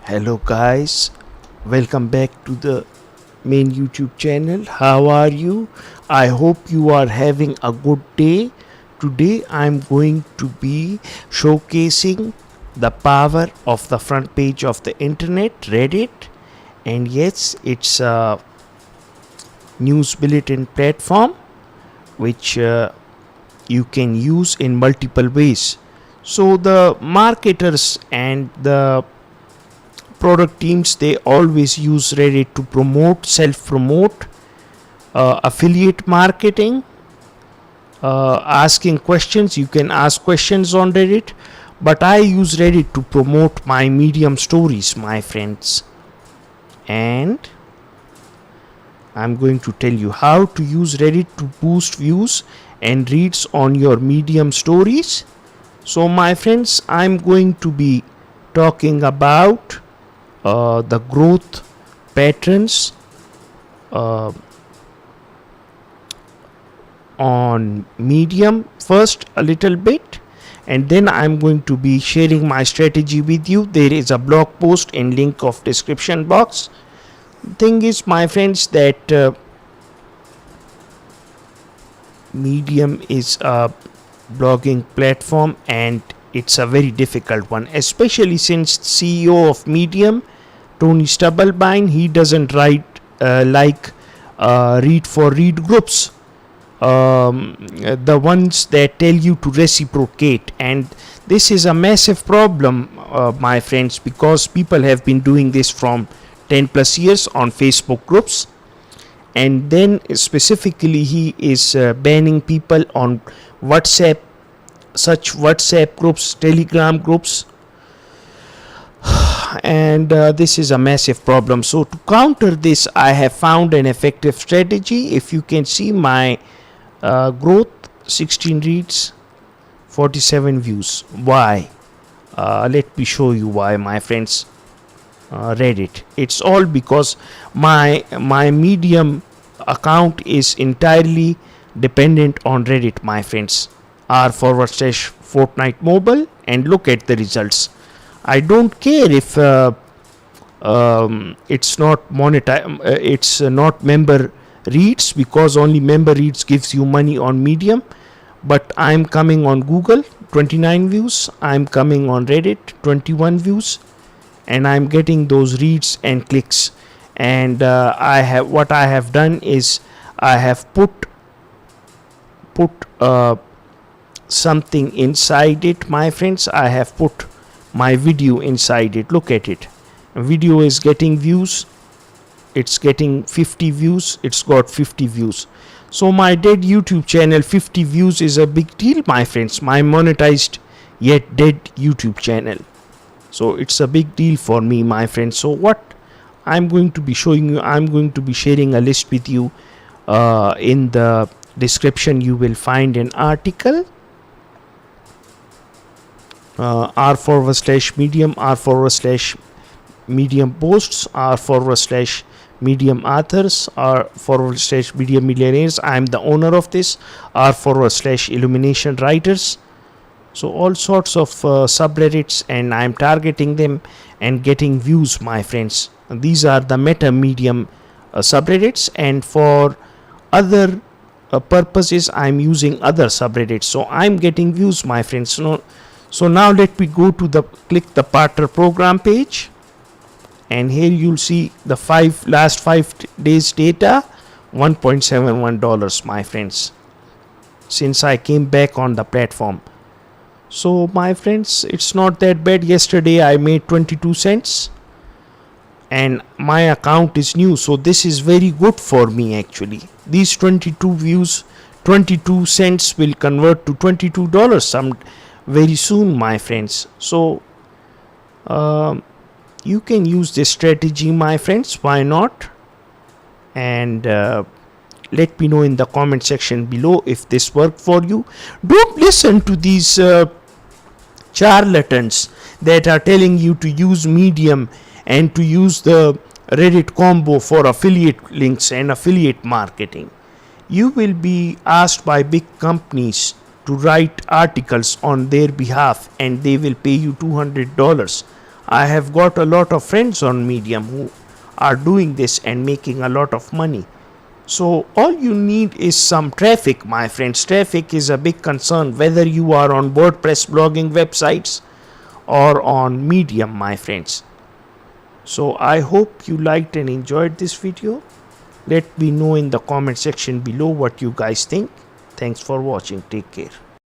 Hello guys, welcome back to the main YouTube channel. How are you? I hope you are having a good day. Today I'm going to be showcasing the power of the front page of the internet, Reddit. And yes, it's a news bulletin platform which you can use in multiple ways. So the marketers and the product teams, they always use Reddit to promote, self promote, affiliate marketing, asking questions. You can ask questions on Reddit, but I use Reddit to promote my Medium stories, my friends. And I'm going to tell you how to use Reddit to boost views and reads on your Medium stories. So my friends, I'm going to be talking about the growth patterns on Medium first a little bit, and then I'm going to be sharing my strategy with you. There is a blog post in link of description box. Thing is, my friends, that Medium is a blogging platform and it's a very difficult one, especially since CEO of Medium, Tony Stubblebine, he doesn't write like read for read groups, the ones that tell you to reciprocate. And this is a massive problem, my friends, because people have been doing this from 10 plus years on Facebook groups. And then specifically he is banning people on WhatsApp, such WhatsApp groups, Telegram groups, and this is a massive problem. So to counter this, I have found an effective strategy. If you can see my growth, 16 reads, 47 views. Why? Let me show you why, my friends. Reddit, it's all because my Medium account is entirely dependent on Reddit, my friends. r/Fortnite Mobile, and look at the results. I don't care if it's not it's not member reads, because only member reads gives you money on Medium. But I'm coming on Google, 29 views. I'm coming on Reddit, 21 views, and I'm getting those reads and clicks. And I have done is I have put something inside it, my friends. I have put my video inside it. Look at it. Video is getting views. It's getting 50 views. It's got 50 views. So my dead YouTube channel, 50 views is a big deal, my friends. My monetized yet dead YouTube channel. So it's a big deal for me, my friends. So what I'm going to be showing you, I'm going to be sharing a list with you. In the description you will find an article, r/medium, r/medium posts, r/medium authors, r/medium millionaires. I am the owner of this, r/illumination writers. So all sorts of subreddits, and I am targeting them and getting views, my friends. These are the meta Medium subreddits, and for other purposes I am using other subreddits. So I am getting views, my friends. So now let me go to click the partner program page, and here you'll see the last 5 days data, $1.71, my friends, since I came back on the platform. So my friends, it's not that bad. Yesterday I made 22 cents, and my account is new, so this is very good for me actually. These 22 views, 22 cents will convert to $22 some very soon, my friends. So you can use this strategy, my friends. Why not? And let me know in the comment section below if this worked for you. Don't listen to these charlatans that are telling you to use Medium and to use the Reddit combo for affiliate links and affiliate marketing. You will be asked by big companies to write articles on their behalf, and they will pay you $200. I have got a lot of friends on Medium who are doing this and making a lot of money. So all you need is some traffic, my friends. Traffic is a big concern whether you are on WordPress blogging websites or on Medium, my friends. So I hope you liked and enjoyed this video. Let me know in the comment section below what you guys think. Thanks for watching. Take care.